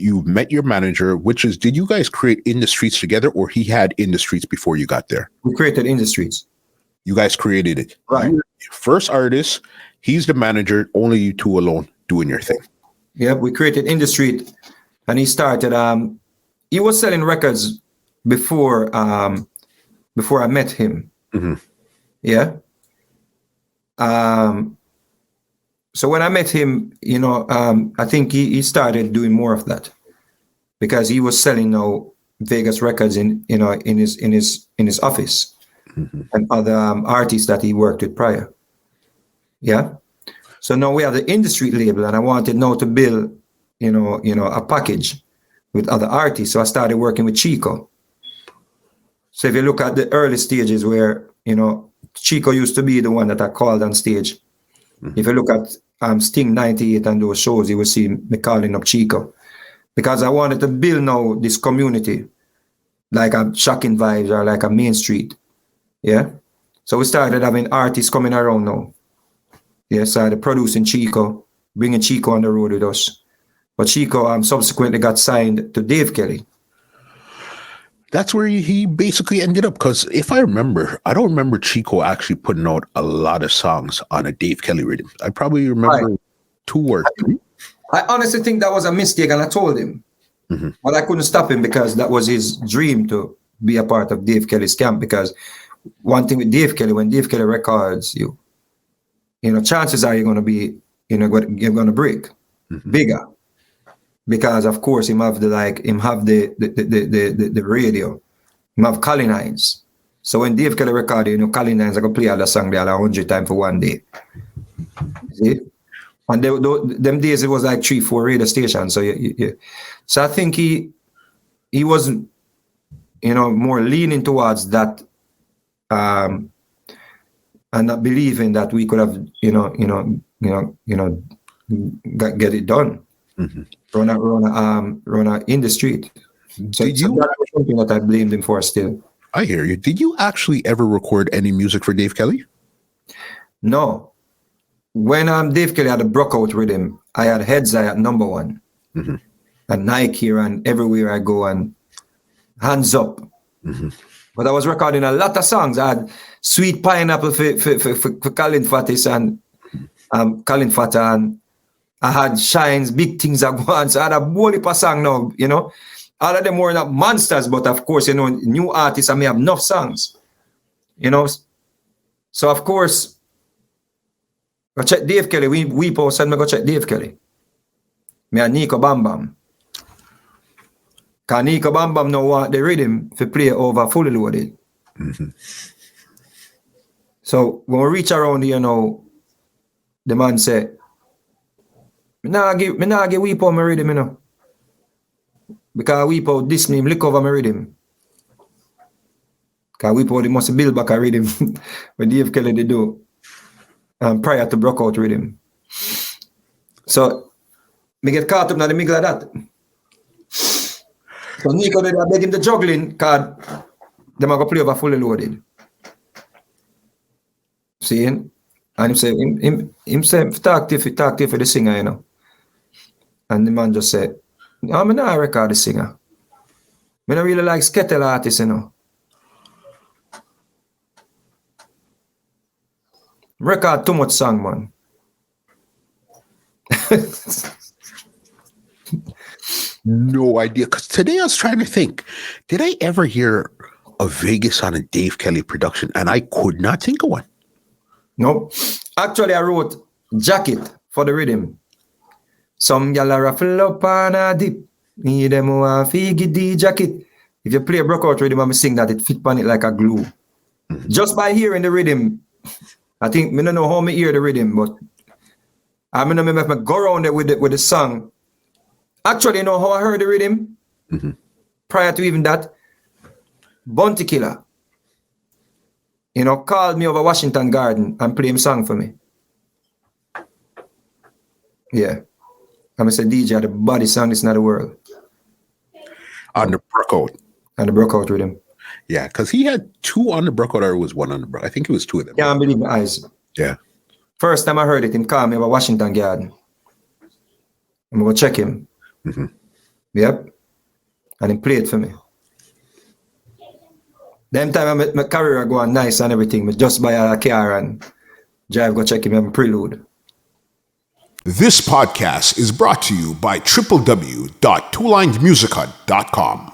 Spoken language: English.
you met your manager, which is, did you guys create In The Streetz together, or he had In The Streetz before you got there? We created In The Streetz. You guys created it. Right. You're first artist, he's the manager, only you two alone doing your thing. Yeah, we created In The Street, and he started, he was selling records before I met him. Mm-hmm. Yeah. So when I met him, I think he started doing more of that because he was selling now Vegas records in his office, mm-hmm. and other artists that he worked with prior. Yeah. So now we have the In The Street label, and I wanted now to build, a package with other artists. So I started working with Chico. So if you look at the early stages where, Chico used to be the one that I called on stage. Mm-hmm. If you look at Sting 98 and those shows, you will see me calling up Chico. Because I wanted to build now this community, like a Shocking Vibes or like a Main Street. Yeah. So we started having artists coming around now. Yeah, started producing Chico, bringing Chico on the road with us. But Chico subsequently got signed to Dave Kelly. That's where he basically ended up, because if I remember, I don't remember Chico actually putting out a lot of songs on a Dave Kelly rhythm. I probably remember 2 or 3. I honestly think that was a mistake, and I told him. Mm-hmm. But I couldn't stop him because that was his dream to be a part of Dave Kelly's camp. Because one thing with Dave Kelly, when Dave Kelly records you, chances are you're going to be, you're going to break mm-hmm. bigger. Because of course him have the radio, him have Colin Hines. So when Dave Kelly recorded, Colin Hines are gonna play all the song there like 100 times for one day. See? And them days it was like 3-4 radio stations. So so I think he was, more leaning towards that, and not believing that we could have, get it done. Mm-hmm. Run In The Street. So that was something that I blamed him for still. I hear you. Did you actually ever record any music for Dave Kelly? No. When Dave Kelly had a broke out with him, I had Heads Eye at number 1. Mm-hmm. And Nike and everywhere I go and Hands Up. Mm-hmm. But I was recording a lot of songs. I had Sweet Pineapple for Colin Fatis and Colin Fata, and I had Shines, Big Things at once. I had a whole heap of song now, All of them were not monsters, but of course, new artists, I may have enough songs. So of course, I check Dave Kelly. We post and I go check Dave Kelly. Me and Nico Bam Bam. Because Nico Bam Bam now want the rhythm to play over Fully Loaded. Mm-hmm. So when we reach around here now, the man said, Me nah give Weepo my rhythm, Because Weepo this me lick over my rhythm. Because Weepo they must build back a rhythm when Dave Kelly they do prior to broke out rhythm. So me get caught up in the middle of that. So Nico they beg him the juggling card. Them are gonna play over Fully Loaded. See? And him say talk to you for the singer, And the man just said, I'm not a record the singer. I don't really like skettle artists, Record too much song, man. No idea. Because today I was trying to think, did I ever hear a Vegas on a Dave Kelly production? And I could not think of one. No. Actually, I wrote Jacket for the rhythm. Some gyal a ruffle up and a dip. Me them who a figgy the jacket. If you play a broke out rhythm and me sing that, it fit on it like a glue. Mm-hmm. Just by hearing the rhythm, I think, I don't know how me hear the rhythm, but I mean, if I go around there with the song. Actually, you know how I heard the rhythm? Mm-hmm. Prior to even that, Bounty Killer, called me over Washington Garden and played him song for me. Yeah. I'm going to say, DJ, the body song is not the world. On the Brookout. On the Brookout with him. Yeah, because he had 2 on the Brookout, or it was 1 on the Brookout. I think it was 2 of them. Yeah, I believe my eyes. Yeah. First time I heard it, him call me over Washington Garden. I'm going to check him. Mm-hmm. Yep. And he played for me. Them time I met my career going nice and everything, but just buy a car and drive go check him and prelude. This podcast is brought to you by www.twolinedmusichut.com.